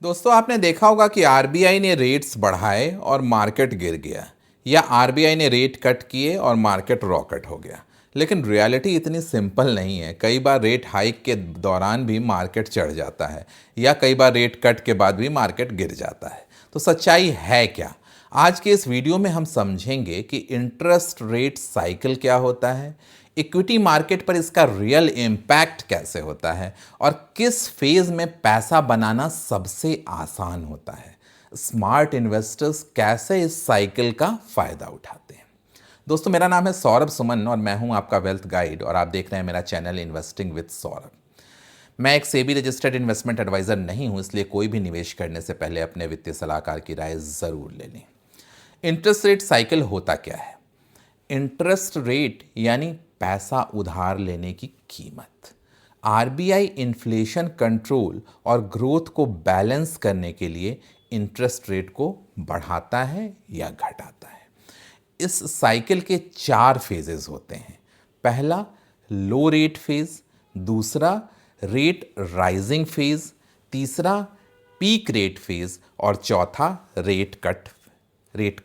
दोस्तों आपने देखा होगा कि आरबीआई ने रेट्स बढ़ाए और मार्केट गिर गया, या आरबीआई ने रेट कट किए और मार्केट रॉकेट हो गया। लेकिन रियलिटी इतनी सिंपल नहीं है। कई बार रेट हाइक के दौरान भी मार्केट चढ़ जाता है, या कई बार रेट कट के बाद भी मार्केट गिर जाता है। तो सच्चाई है क्या? आज के इस वीडियो में हम समझेंगे कि इंटरेस्ट रेट साइकिल क्या होता है, इक्विटी मार्केट पर इसका रियल इम्पैक्ट कैसे होता है, और किस फेज में पैसा बनाना सबसे आसान होता है। स्मार्ट इन्वेस्टर्स कैसे इस साइकिल का फायदा उठाते हैं। दोस्तों मेरा नाम है सौरभ सुमन और मैं हूं आपका वेल्थ गाइड, और आप देख रहे हैं मेरा चैनल इन्वेस्टिंग विद सौरभ। मैं एक सेबी रजिस्टर्ड इन्वेस्टमेंट एडवाइजर नहीं हूं, इसलिए कोई भी निवेश करने से पहले अपने वित्तीय सलाहकार की राय जरूर ले लें। इंटरेस्ट रेट साइकिल होता क्या है? इंटरेस्ट रेट यानी पैसा उधार लेने की कीमत। आरबीआई इन्फ्लेशन कंट्रोल और ग्रोथ को बैलेंस करने के लिए इंटरेस्ट रेट को बढ़ाता है या घटाता है। इस साइकिल के 4 फेजेस होते हैं। पहला लो रेट फेज, दूसरा रेट राइजिंग फेज, तीसरा पीक रेट फेज और चौथा रेट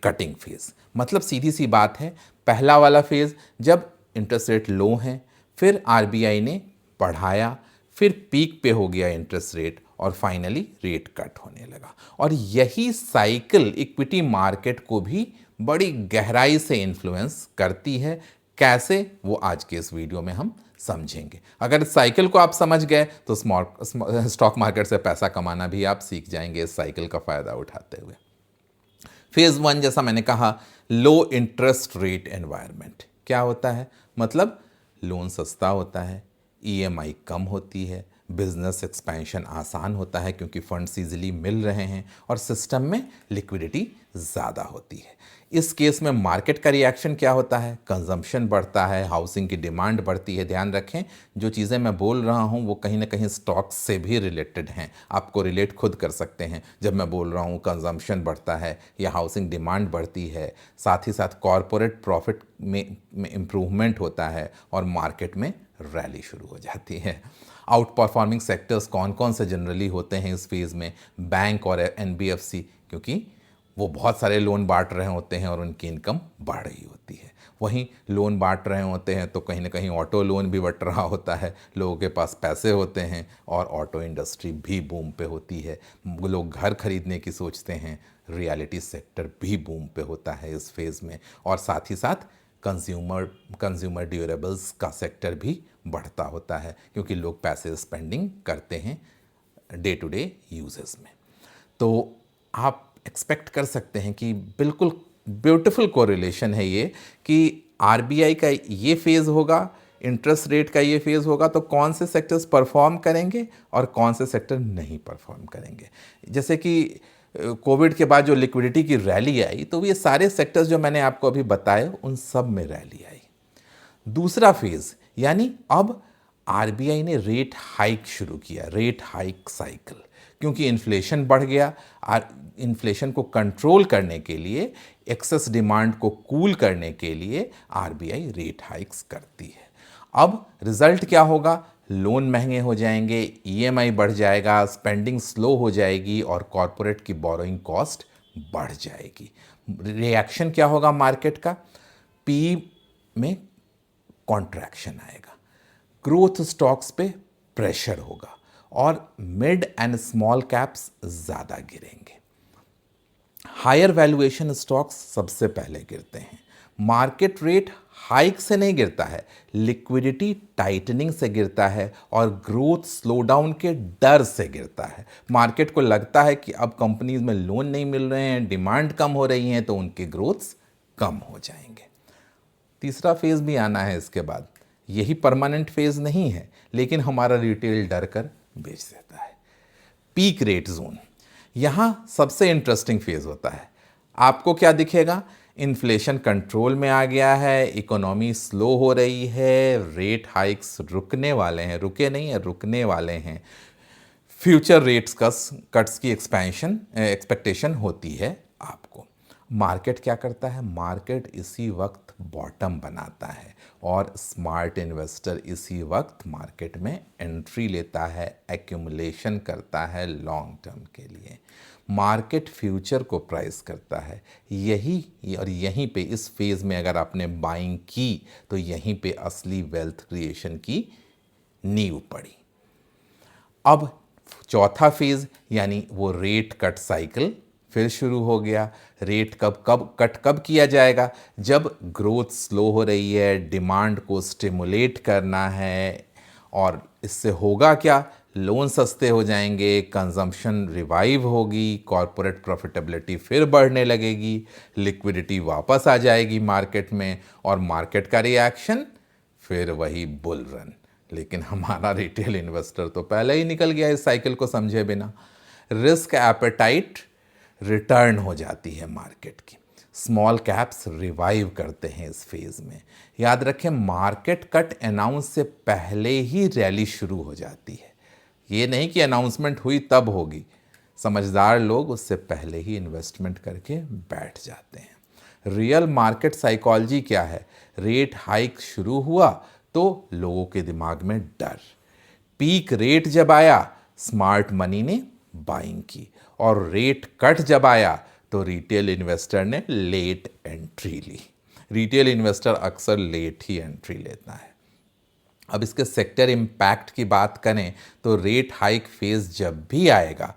कटिंग फेज। मतलब सीधी सी बात है, पहला वाला फेज जब इंटरेस्ट रेट लो है, फिर आरबीआई ने बढ़ाया, फिर पीक पे हो गया इंटरेस्ट रेट और फाइनली रेट कट होने लगा। और यही साइकिल इक्विटी मार्केट को भी बड़ी गहराई से इन्फ्लुएंस करती है। कैसे, वो आज के इस वीडियो में हम समझेंगे। अगर इस साइकिल को आप समझ गए तो स्टॉक मार्केट से पैसा कमाना भी आप सीख जाएंगे इस साइकिल का फायदा उठाते हुए। फेज 1, जैसा मैंने कहा, लो इंटरेस्ट रेट एनवायरनमेंट। क्या होता है? मतलब लोन सस्ता होता है, ईएमआई कम होती है, बिजनेस एक्सपेंशन आसान होता है क्योंकि फंड्स इजीली मिल रहे हैं, और सिस्टम में लिक्विडिटी ज़्यादा होती है। इस केस में मार्केट का रिएक्शन क्या होता है? कंजम्पशन बढ़ता है, हाउसिंग की डिमांड बढ़ती है। ध्यान रखें, जो चीज़ें मैं बोल रहा हूँ वो कहीं ना कहीं स्टॉक्स से भी रिलेटेड हैं। आपको रिलेट खुद कर सकते हैं जब मैं बोल रहा हूँ कंजम्पशन बढ़ता है या हाउसिंग डिमांड बढ़ती है। साथ ही साथ कॉरपोरेट प्रॉफिट में इम्प्रूवमेंट होता है और मार्केट में रैली शुरू हो जाती है। आउट परफॉर्मिंग सेक्टर्स कौन कौन से जनरली होते हैं इस फेज़ में? बैंक और एनबीएफसी, क्योंकि वो बहुत सारे लोन बांट रहे होते हैं और उनकी इनकम बढ़ रही होती है। वहीं लोन बांट रहे होते हैं तो कहीं ना कहीं ऑटो लोन भी बट रहा होता है, लोगों के पास पैसे होते हैं, और ऑटो इंडस्ट्री भी बूम पे होती है। लोग घर खरीदने की सोचते हैं, रियलिटी सेक्टर भी बूम पे होता है इस फेज़ में। और साथ ही साथ कंज्यूमर ड्यूरेबल्स का सेक्टर भी बढ़ता होता है क्योंकि लोग पैसे स्पेंडिंग करते हैं डे टू डे यूजेस में। तो आप एक्सपेक्ट कर सकते हैं कि बिल्कुल ब्यूटीफुल कोरिलेशन है ये, कि आरबीआई का ये फेज़ होगा, इंटरेस्ट रेट का ये फेज़ होगा, तो कौन से सेक्टर्स परफॉर्म करेंगे और कौन से सेक्टर नहीं परफॉर्म करेंगे। जैसे कि कोविड के बाद जो लिक्विडिटी की रैली आई, तो ये सारे सेक्टर्स जो मैंने आपको अभी बताए उन सब में रैली आई। दूसरा फेज़, यानी अब आरबीआई ने रेट हाइक शुरू किया, रेट हाइक साइकिल, क्योंकि इन्फ्लेशन बढ़ गया। इन्फ्लेशन को कंट्रोल करने के लिए, एक्सेस डिमांड को कूल करने के लिए आरबीआई रेट हाइक्स करती है। अब रिजल्ट क्या होगा? लोन महंगे हो जाएंगे, ईएमआई बढ़ जाएगा, स्पेंडिंग स्लो हो जाएगी और कॉरपोरेट की बोरोइंग कॉस्ट बढ़ जाएगी। रिएक्शन क्या होगा मार्केट का? पी में कॉन्ट्रैक्शन आएगा, ग्रोथ स्टॉक्स पे प्रेशर होगा और मिड एंड स्मॉल कैप्स ज़्यादा गिरेंगे। हायर वैल्यूएशन स्टॉक्स सबसे पहले गिरते हैं। मार्केट रेट हाइक से नहीं गिरता है, लिक्विडिटी टाइटनिंग से गिरता है और ग्रोथ स्लोडाउन के डर से गिरता है। मार्केट को लगता है कि अब कंपनीज में लोन नहीं मिल रहे हैं, डिमांड कम हो रही है, तो उनके ग्रोथ्स कम हो जाएंगे। तीसरा फेज़ भी आना है इसके बाद। यही परमानेंट फेज़ नहीं है, लेकिन हमारा रिटेल डर कर बेच देता है। पीक रेट जोन, यहाँ सबसे इंटरेस्टिंग फेज़ होता है। आपको क्या दिखेगा? इन्फ्लेशन कंट्रोल में आ गया है, इकोनॉमी स्लो हो रही है, रेट हाइक्स रुकने वाले हैं, रुके नहीं है, रुकने वाले हैं। फ्यूचर रेट्स कट्स की एक्सपेक्टेशन होती है आपको। मार्केट क्या करता है? मार्केट इसी वक्त बॉटम बनाता है और स्मार्ट इन्वेस्टर इसी वक्त मार्केट में एंट्री लेता है, एक्यूमुलेशन करता है लॉन्ग टर्म के लिए। मार्केट फ्यूचर को प्राइस करता है। यही और यहीं पे इस फेज़ में अगर आपने बाइंग की तो यहीं पे असली वेल्थ क्रिएशन की नींव पड़ी। अब चौथा फेज़ यानी वो रेट कट साइकिल फिर शुरू हो गया। रेट कब किया जाएगा? जब ग्रोथ स्लो हो रही है, डिमांड को स्टिमुलेट करना है। और इससे होगा क्या? लोन सस्ते हो जाएंगे, कंजम्पशन रिवाइव होगी, कॉरपोरेट प्रॉफिटेबिलिटी फिर बढ़ने लगेगी, लिक्विडिटी वापस आ जाएगी मार्केट में, और मार्केट का रिएक्शन फिर वही बुल रन। लेकिन हमारा रिटेल इन्वेस्टर तो पहले ही निकल गया इस साइकिल को समझे बिना। रिस्क एपेटाइट रिटर्न हो जाती है मार्केट की। स्मॉल कैप्स रिवाइव करते हैं इस फेज़ में। याद रखें, मार्केट कट अनाउंस से पहले ही रैली शुरू हो जाती है। ये नहीं कि अनाउंसमेंट हुई तब होगी। समझदार लोग उससे पहले ही इन्वेस्टमेंट करके बैठ जाते हैं। रियल मार्केट साइकोलॉजी क्या है? रेट हाइक शुरू हुआ तो लोगों के दिमाग में डर। पीक रेट जब आया, स्मार्ट मनी ने बाइंग की, और रेट कट जब आया तो रिटेल इन्वेस्टर ने लेट एंट्री ली। रिटेल इन्वेस्टर अक्सर लेट ही एंट्री लेता है। अब इसके सेक्टर इम्पैक्ट की बात करें तो रेट हाइक फेज़ जब भी आएगा,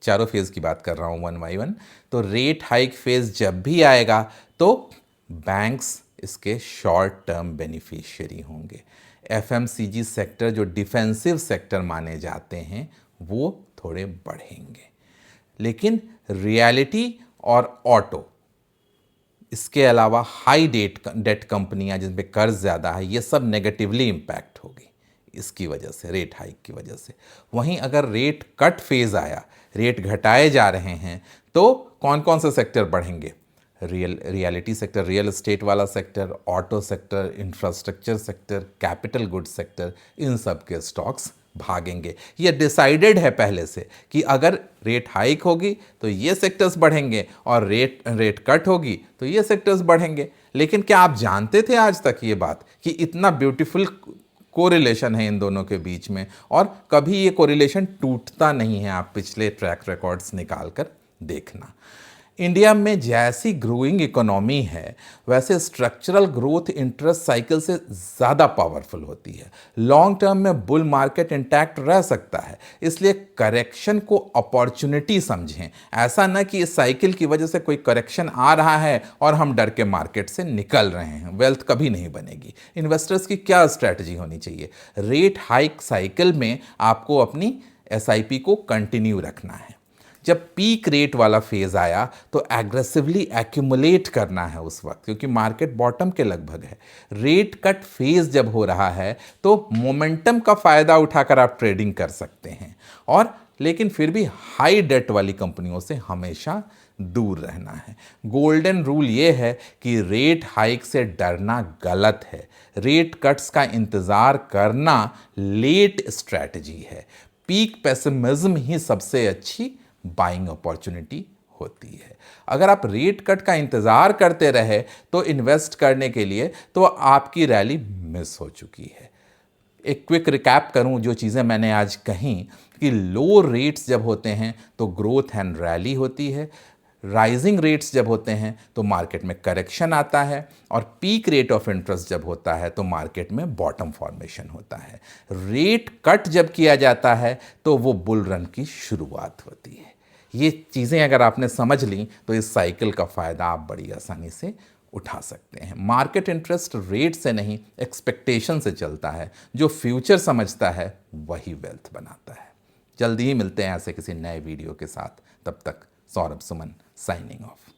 चारों फेज़ की बात कर रहा हूँ वन बाई वन, तो रेट हाइक फेज़ जब भी आएगा तो बैंक्स इसके शॉर्ट टर्म बेनिफिशियरी होंगे। एफएमसीजी सेक्टर जो डिफेंसिव सेक्टर माने जाते हैं वो थोड़े बढ़ेंगे। लेकिन रियलिटी और ऑटो, इसके अलावा हाई डेट कंपनियां जिन पे कर्ज ज़्यादा है, ये सब नेगेटिवली इम्पैक्ट होगी इसकी वजह से, रेट हाइक की वजह से। वहीं अगर रेट कट फेज़ आया, रेट घटाए जा रहे हैं, तो कौन कौन से सेक्टर बढ़ेंगे? रियलिटी सेक्टर, रियल एस्टेट वाला sector, auto sector, infrastructure sector, capital goods sector, इन सब के स्टॉक्स भागेंगे। ये डिसाइडेड है पहले से कि अगर रेट हाइक होगी तो ये सेक्टर्स बढ़ेंगे, और रेट कट होगी तो ये सेक्टर्स बढ़ेंगे। लेकिन क्या आप जानते थे आज तक ये बात कि इतना ब्यूटीफुल कोरिलेशन है इन दोनों के बीच में, और कभी ये कोरिलेशन टूटता नहीं है? आप पिछले ट्रैक रिकॉर्ड्स निकाल कर देखना। इंडिया में जैसी ग्रोइंग इकोनॉमी है वैसे स्ट्रक्चरल ग्रोथ इंटरेस्ट साइकिल से ज़्यादा पावरफुल होती है। लॉन्ग टर्म में बुल मार्केट इंटैक्ट रह सकता है, इसलिए करेक्शन को अपॉर्चुनिटी समझें। ऐसा न कि इस साइकिल की वजह से कोई करेक्शन आ रहा है और हम डर के मार्केट से निकल रहे हैं। वेल्थ कभी नहीं बनेगी। इन्वेस्टर्स की क्या स्ट्रैटेजी होनी चाहिए? रेट हाइक साइकिल में आपको अपनी एसआईपी को कंटिन्यू रखना है। जब पीक रेट वाला फेज आया तो एग्रेसिवली एक्यूमुलेट करना है उस वक्त, क्योंकि मार्केट बॉटम के लगभग है। रेट कट फेज जब हो रहा है तो मोमेंटम का फायदा उठाकर आप ट्रेडिंग कर सकते हैं, और लेकिन फिर भी हाई डेट वाली कंपनियों से हमेशा दूर रहना है। गोल्डन रूल ये है कि रेट हाइक से डरना गलत है। रेट कट्स का इंतज़ार करना लेट स्ट्रैटेजी है। पीक पेसिमिज्म ही सबसे अच्छी बाइंग अपॉर्चुनिटी होती है। अगर आप रेट कट का इंतज़ार करते रहे तो इन्वेस्ट करने के लिए तो आपकी रैली मिस हो चुकी है। एक क्विक रिकैप करूं जो चीज़ें मैंने आज कहीं, कि लो रेट्स जब होते हैं तो ग्रोथ एंड रैली होती है, राइजिंग रेट्स जब होते हैं तो मार्केट में करेक्शन आता है, और पीक रेट ऑफ इंटरेस्ट जब होता है तो मार्केट में बॉटम फॉर्मेशन होता है। रेट कट जब किया जाता है तो वो बुल रन की शुरुआत होती है। ये चीज़ें अगर आपने समझ ली तो इस साइकिल का फ़ायदा आप बड़ी आसानी से उठा सकते हैं। मार्केट इंटरेस्ट रेट से नहीं, एक्सपेक्टेशन से चलता है। जो फ्यूचर समझता है वही वेल्थ बनाता है। जल्दी ही मिलते हैं ऐसे किसी नए वीडियो के साथ। तब तक सौरभ सुमन साइनिंग ऑफ।